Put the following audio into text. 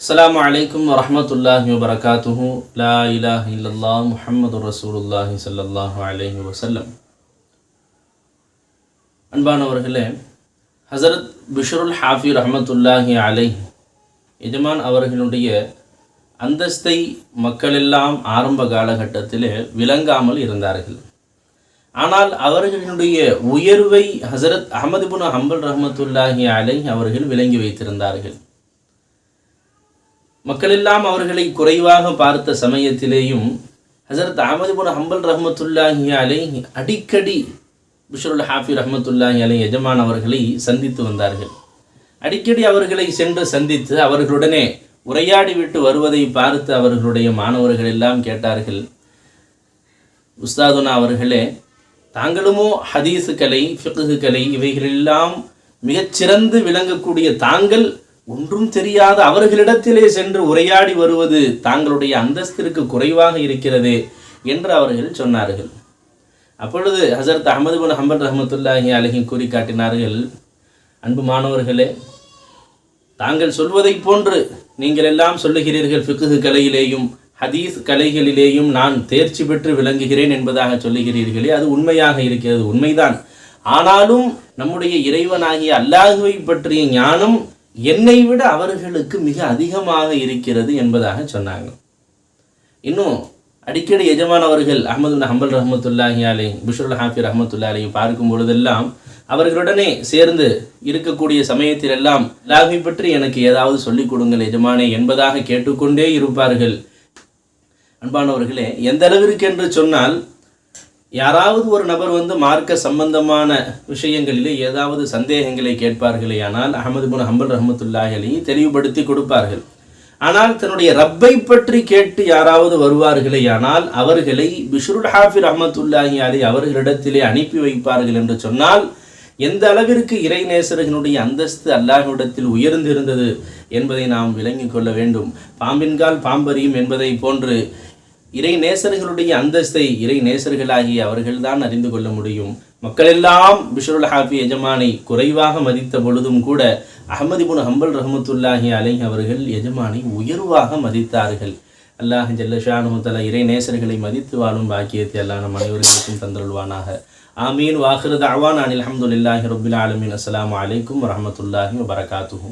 அஸ்ஸலாமு அலைக்கும் வரஹ்மத்துல்லாஹி வபரகாத்துஹு. லா இலாஹ இல்லல்லாஹ் முஹம்மதுர் ரசூலுல்லாஹி ஸல்லல்லாஹு அலைஹி வஸல்லம். அன்பானவர்களே, ஹஸரத் பிஷ்ருல் ஹாஃபி ரஹ்மத்துல்லாஹி அலைஹி எஜமான் அவர்களுடைய அந்தஸ்தை மக்களெல்லாம் ஆரம்ப காலகட்டத்தில் விளங்காமல் இருந்தார்கள். ஆனால் அவர்களுடைய உயர்வை ஹஸரத் அஹ்மது இப்னு ஹம்பல் ரஹ்மத்துல்லாஹி அலைஹி அவர்கள் விளங்கி வைத்திருந்தார்கள். மக்களெல்லாம் அவர்களை குறைவாக பார்த்த சமயத்திலேயும் ஹஸரத் அஹ்மது இப்னு ஹம்பல் ரஹ்மத்துல்லாஹி அலைஹி அடிக்கடி பிஷ்ருல் ஹாஃபி ரஹ்மத்துல்லாஹி அலைஹி எஜமான் அவர்களை சந்தித்து வந்தார்கள். அடிக்கடி அவர்களை சென்று சந்தித்து அவர்களுடனே உரையாடி விட்டு வருவதை பார்த்து அவர்களுடைய மாணவர்கள் எல்லாம் கேட்டார்கள், உஸ்தாதுனா அவர்களே, தாங்களுமோ ஹதீஸு கலை, ஃபிக்ஹு கலை இவைகளெல்லாம் மிகச்சிறந்து விளங்கக்கூடிய தாங்கள் ஒன்றும் தெரியாத அவர்களிடத்திலே சென்று உரையாடி வருவது தாங்களுடைய அந்தஸ்திற்கு குறைவாக இருக்கிறது என்று அவர்கள் சொன்னார்கள். அப்பொழுது ஹஸரத் அஹ்மது இப்னு ஹம்பல் ரஹ்மத்துல்லாஹி அலைஹி கூறி காட்டினார்கள், அன்பு மாணவர்களே, தாங்கள் சொல்வதை போன்று நீங்கள் எல்லாம் சொல்லுகிறீர்கள், ஃபிக்ஹு கலையிலேயும் ஹதீஸ் கலைகளிலேயும் நான் தேர்ச்சி பெற்று விளங்குகிறேன் என்பதாக சொல்லுகிறீர்களே, அது உண்மையாக இருக்கிறது, உண்மைதான். ஆனாலும் நம்முடைய இறைவனாகிய அல்லாஹுவை பற்றிய ஞானம் என்னை விட அவர்களுக்கு மிக அதிகமாக இருக்கிறது என்பதாக சொன்னாங்க. இன்னும் அடிக்கடி எஜமான் அவர்கள் அஹ்மது இப்னு ஹம்பல் ரஹ்மத்துல்லாஹி அலைஹி பிஷ்ருல் ஹாஃபி ரஹ்மத்துல்லாஹி அலைஹி பார்க்கும் பொழுதெல்லாம் அவர்களுடனே சேர்ந்து இருக்கக்கூடிய சமயத்திலெல்லாம் அல்லாஹ்வை பற்றி எனக்கு ஏதாவது சொல்லிக் கொடுங்கள் எஜமானே என்பதாக கேட்டுக்கொண்டே இருப்பார்கள். அன்பானவர்களே, எந்த அளவிற்கு என்று சொன்னால், யாராவது ஒரு நபர் மார்க்க சம்பந்தமான விஷயங்களிலே ஏதாவது சந்தேகங்களை கேட்பார்களே ஆனால் அஹ்மது இப்னு ஹம்பல் ரஹ்மத்துல்லாஹி அலைஹி தெளிவுபடுத்தி கொடுப்பார்கள். ஆனால் தன்னுடைய ரப்பை பற்றி கேட்டு யாராவது வருவார்களே ஆனால் அவர்களை பிஷ்ருல் ஹாஃபி ரஹ்மத்துல்லாஹி அலைஹி அவர்களிடத்திலே அனுப்பி வைப்பார்கள் என்று சொன்னால், எந்த அளவிற்கு இறை நேசர்களுடைய அந்தஸ்து அல்லாஹ்விடத்தில் உயர்ந்திருந்தது என்பதை நாம் விளங்கிக் கொள்ள வேண்டும். பாம்பின்கால் பாம்பறியும் என்பதை போன்று இறை நேசர்களுடைய அந்தஸ்தை இறை நேசர்களாகிய அவர்கள்தான் அறிந்து கொள்ள முடியும். மக்களெல்லாம் பிஷ்ருல் ஹாஃபி எஜமானை குறைவாக மதித்த பொழுதும் கூட அஹ்மது இப்னு ஹம்பல் ரஹ்மத்துல்லாஹி அலைஹி அவர்கள் எஜமானை உயர்வாக மதித்தார்கள். அல்லாஹ் ஜல்ல ஷானுஹு தஆலா இறை நேசர்களை மதித்து வாழும் பாக்கியத்தை அல்லாஹ் நம் அனைவருக்கும் தந்தருள்வானாக. ஆமீன். வாஹிரு தஅவானா அனில் ஹம்துலில்லாஹி ரப்பில் ஆலமீன். அஸ்ஸலாமு அலைக்கும் வரஹ்மத்துல்லாஹி வபரகாத்துஹு.